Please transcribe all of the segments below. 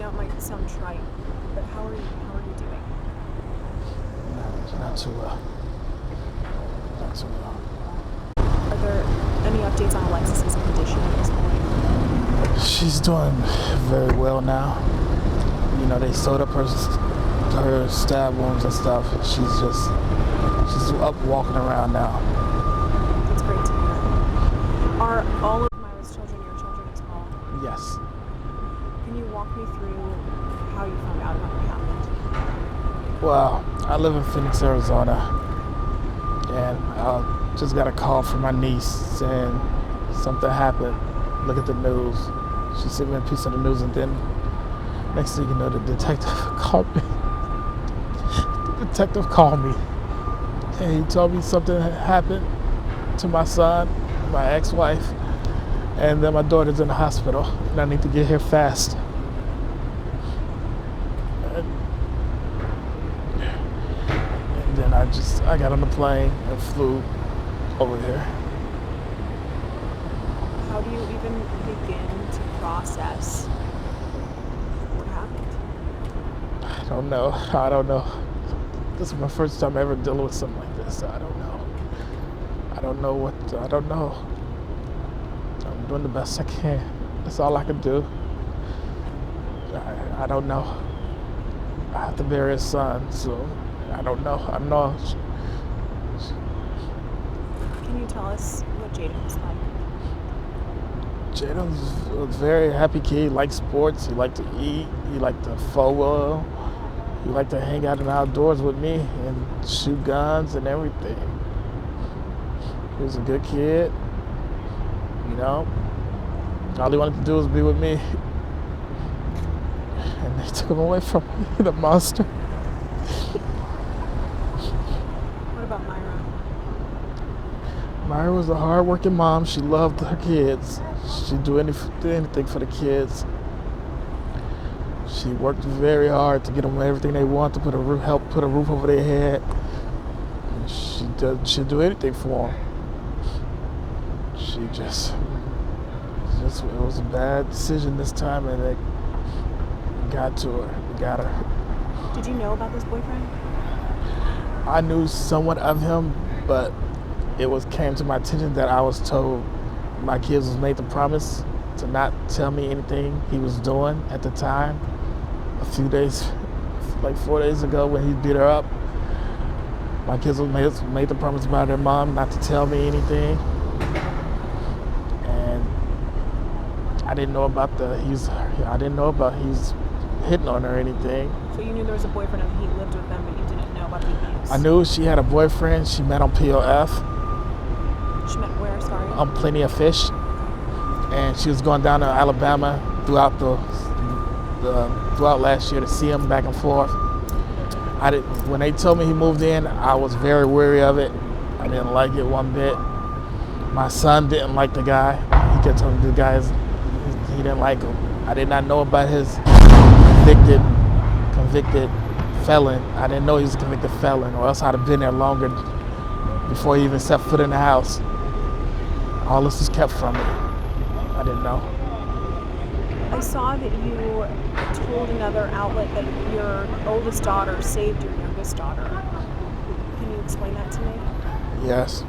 know it might sound trite, but how are you doing? Not too well. Not too well. Are there any updates on Alexis's condition at this point? She's doing very well now. You know, they sewed up her stab wounds and stuff. She's up walking around now. That's great to hear. Are all of Myra's children your children as well? Yes. Can you walk me through how you found out about what happened? Well, I live in Phoenix, Arizona, and I just got a call from my niece saying something happened. Look at the news. She sent me a piece of the news, and then next thing you know, the detective called me. The detective called me, and he told me something had happened to my son, my ex-wife, and then my daughter's in the hospital, and I need to get here fast. And then I got on the plane and flew over here. How do you even begin to process what happened? I don't know. This is my first time ever dealing with something like this. I don't know. I don't know. I'm doing the best I can. That's all I can do. I don't know. I have to bury his son, so I don't know. Can you tell us what Jaden was like? Jaden's a very happy kid. He likes sports. He liked to eat. He liked to football. He liked to hang out in the outdoors with me and shoot guns and everything. He was a good kid. You know, all he wanted to do was be with me. And they took him away from me, the monster. What about Myra? Myra was a hard-working mom. She loved her kids. She'd do anything for the kids. She worked very hard to get them everything they want, to help put a roof over their head. And she'd do anything for them. It was a bad decision this time, and it got to her. It got her. Did you know about this boyfriend? I knew somewhat of him, but it came to my attention that I was told my kids was made the promise to not tell me anything he was doing at the time. A few days, like 4 days ago, when he beat her up, my kids was made the promise by their mom not to tell me anything. And I didn't know about he's hitting on her or anything. So you knew there was a boyfriend and he lived with them, but you didn't know about the abuse? I knew she had a boyfriend. She met on POF. She met where, sorry? On Plenty of Fish. And she was going down to Alabama throughout last year to see him back and forth. When they told me he moved in, I was very wary of it. I didn't like it one bit. My son didn't like the guy. He kept telling me he didn't like him. I did not know about his convicted felon. I didn't know he was a convicted felon, or else I'd have been there longer before he even set foot in the house. All this was kept from me. I didn't know. I saw that you told another outlet that your oldest daughter saved your youngest daughter. Can you explain that to me? Yes.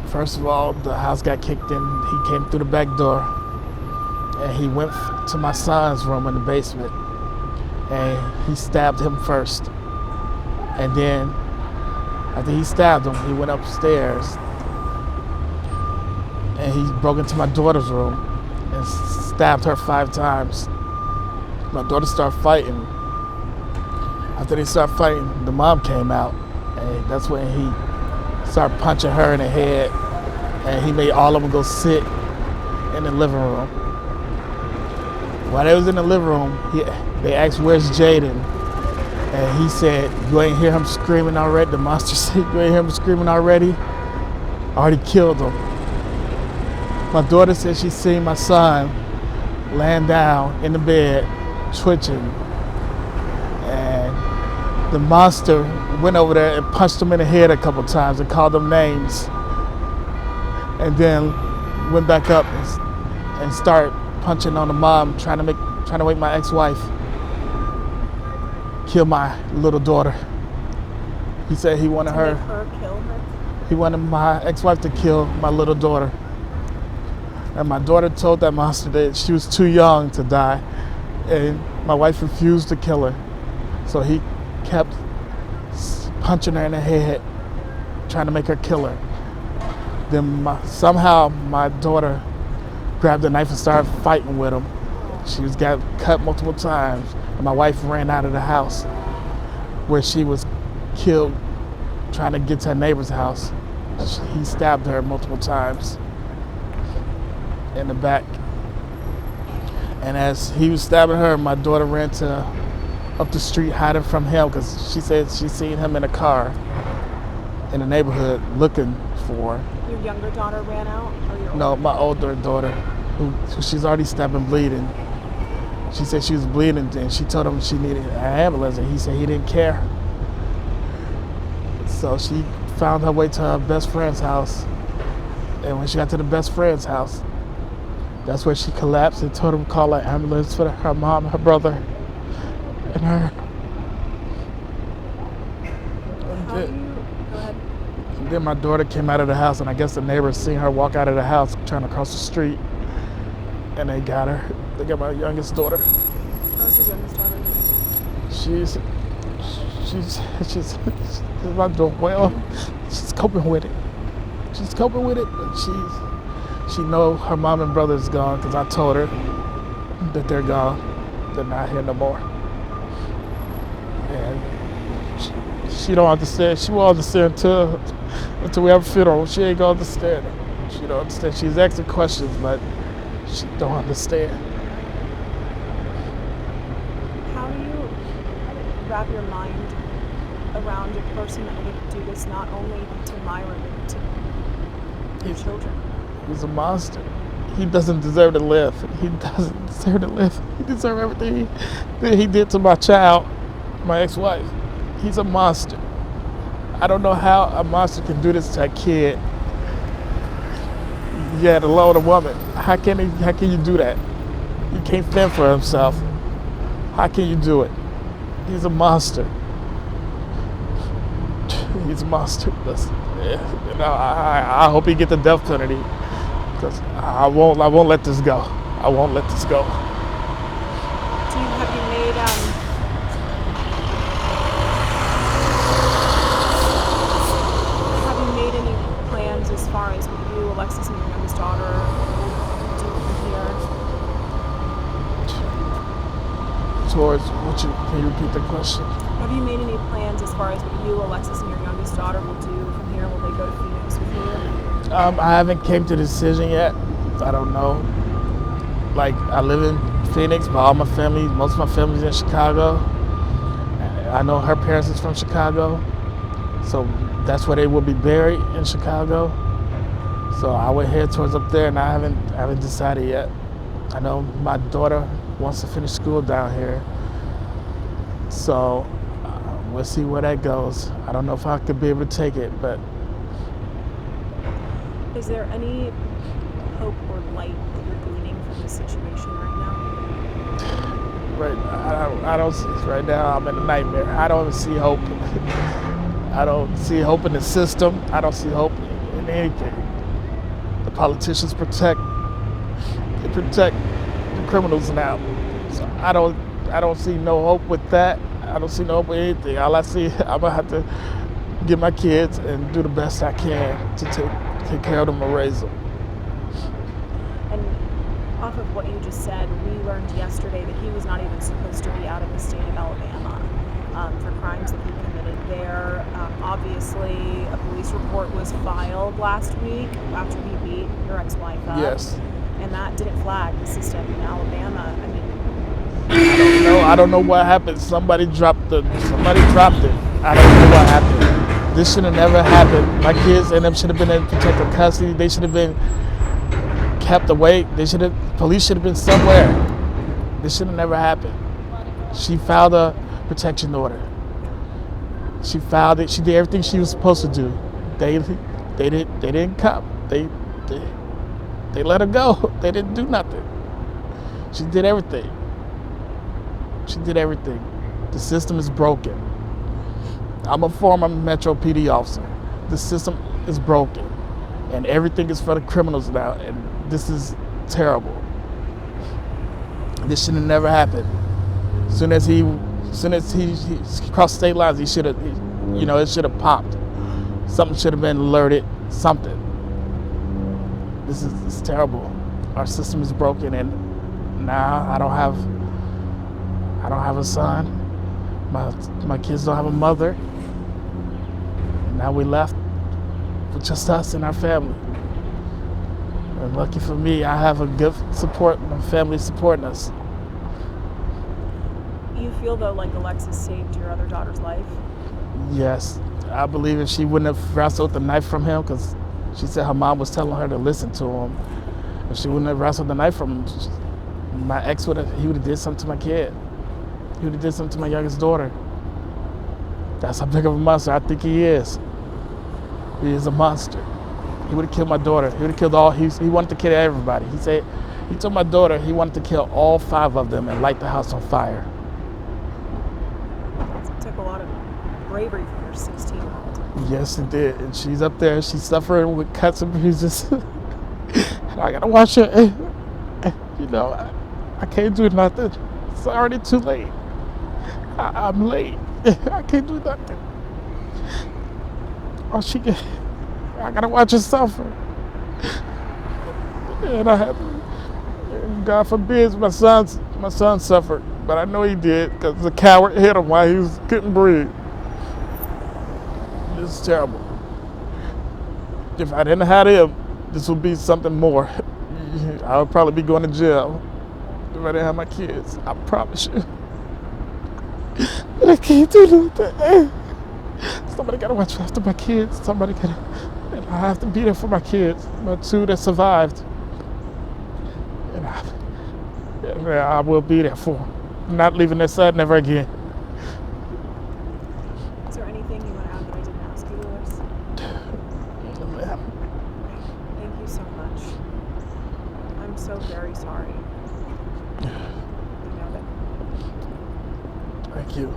First of all, the house got kicked in. He came through the back door, and he went to my son's room in the basement, and he stabbed him first. And then, after he stabbed him, he went upstairs, and he broke into my daughter's room and stabbed her 5 times. My daughter started fighting. After they started fighting, the mom came out, and that's when he started punching her in the head, and he made all of them go sit in the living room. While they was in the living room, they asked, "Where's Jaden?" And he said, "You ain't hear him screaming already?" The monster said, "You ain't hear him screaming already? I already killed him." My daughter said she seen my son laying down in the bed, twitching. And the monster went over there and punched him in the head a couple times and called them names. And then went back up and started punching on the mom, trying to trying to make my ex-wife kill my little daughter. He said he wanted To her. make her kill her? He wanted my ex-wife to kill my little daughter. And my daughter told that monster that she was too young to die. And my wife refused to kill her. So he kept punching her in the head, trying to make her kill her. Then somehow my daughter grabbed a knife and started fighting with him. She got cut multiple times. And my wife ran out of the house where she was killed trying to get to her neighbor's house. He stabbed her multiple times in the back. And as he was stabbing her, my daughter ran up the street hiding from him because she said she seen him in a car in the neighborhood looking for her. Your younger daughter ran out? Or your No, older? my older daughter, who she's already stabbed and bleeding. She said she was bleeding and she told him she needed an ambulance and he said he didn't care. So she found her way to her best friend's house. And when she got to the best friend's house, that's where she collapsed and told him to call an ambulance for her mom, her brother, and her. How do you... Go ahead. And then my daughter came out of the house and I guess the neighbors seen her walk out of the house trying to cross the street. And they got her. They got my youngest daughter. How's your youngest daughter? She's not doing well. She's coping with it. She's coping with it, but she know her mom and brother's gone because I told her that they're gone. They're not here no more. And she don't understand. She won't understand until we have a funeral. She ain't gonna understand it. She don't understand. She's asking questions, but she don't understand. How do you wrap your mind around a person that would do this not only to Myra, but to your children? He's a monster. He doesn't deserve to live. He doesn't deserve to live. He deserves everything that he did to my child, my ex-wife. He's a monster. I don't know how a monster can do this to a kid. Yeah, to load a woman. How can you do that? He can't fend for himself. How can you do it? He's a monster. He's a monster. And I hope he get the death penalty. Because I won't let this go. I won't let this go. Have you made any plans as far as what you, Alexis, and your youngest daughter do from here? Towards can you repeat the question? Have you made any plans as far as what you, Alexis, and your youngest daughter will do from here? Will they go to Phoenix with you? I haven't came to a decision yet. I don't know. Like, I live in Phoenix, but all my family, most of my family's in Chicago. I know her parents is from Chicago, so that's where they will be buried, in Chicago. So I would head towards up there, and I haven't decided yet. I know my daughter wants to finish school down here, so we'll see where that goes. I don't know if I could be able to take it, but. Is there any hope or light that you're gleaning from this situation right now? Right, I don't see. Right now, I'm in a nightmare. I don't see hope. I don't see hope in the system. I don't see hope in anything. The politicians protect the criminals now. So I don't see no hope with that. I don't see no hope with anything. All I see, I'm gonna have to get my kids and do the best I can to take care of them and raise them. And off of what you just said, we learned yesterday that he was not even supposed to be out of the state of Alabama for crimes that he committed there. Obviously, a police report was filed last week after he beat your ex-wife up. Yes. And that didn't flag the system in Alabama. I mean, I don't know what happened. Somebody dropped it. I don't know what happened. This should have never happened. My kids and them should have been in protective custody. They should have been kept away. Police should have been somewhere. This should have never happened. She filed a protection order. She filed it. She did everything she was supposed to do. They didn't come. They let her go. They didn't do nothing. She did everything. She did everything. The system is broken. I'm a former Metro PD officer. The system is broken, and everything is for the criminals now, and this is terrible. This should have never happened. As soon as he crossed state lines, he should have, it should have popped. Something should have been alerted. Something. This is terrible. Our system is broken, and now I don't have a son. My kids don't have a mother. And now we left with just us and our family. And lucky for me, I have a good support. My family supporting us. You feel though like Alexis saved your other daughter's life? Yes, I believe if she wouldn't have wrestled the knife from him, because she said her mom was telling her to listen to him. If she wouldn't have wrestled the knife from him, my ex would have did something to my kid. He would have did something to my youngest daughter. That's how big of a monster I think he is. He is a monster. He would have killed my daughter. He would have killed he wanted to kill everybody. He told my daughter he wanted to kill all 5 of them and light the house on fire. It took a lot of bravery from your 16-year-old. Yes, it did. And she's up there. She's suffering with cuts and bruises. And I gotta watch her. I can't do nothing. It's already too late. I'm late. I can't do nothing. I gotta watch her suffer. And God forbid my son suffered. But I know he did, because the coward hit him while he couldn't breathe. This is terrible. If I didn't have him, this would be something more. I would probably be going to jail if I didn't have my kids. I promise you. But I can't do nothing. Somebody gotta watch after my kids. And I have to be there for my kids, my 2 that survived. And I will be there for them. I'm not leaving their side, never again. Is there anything you want to add that I didn't ask you, Lewis? Thank you so much. I'm so very sorry. You know that. Thank you.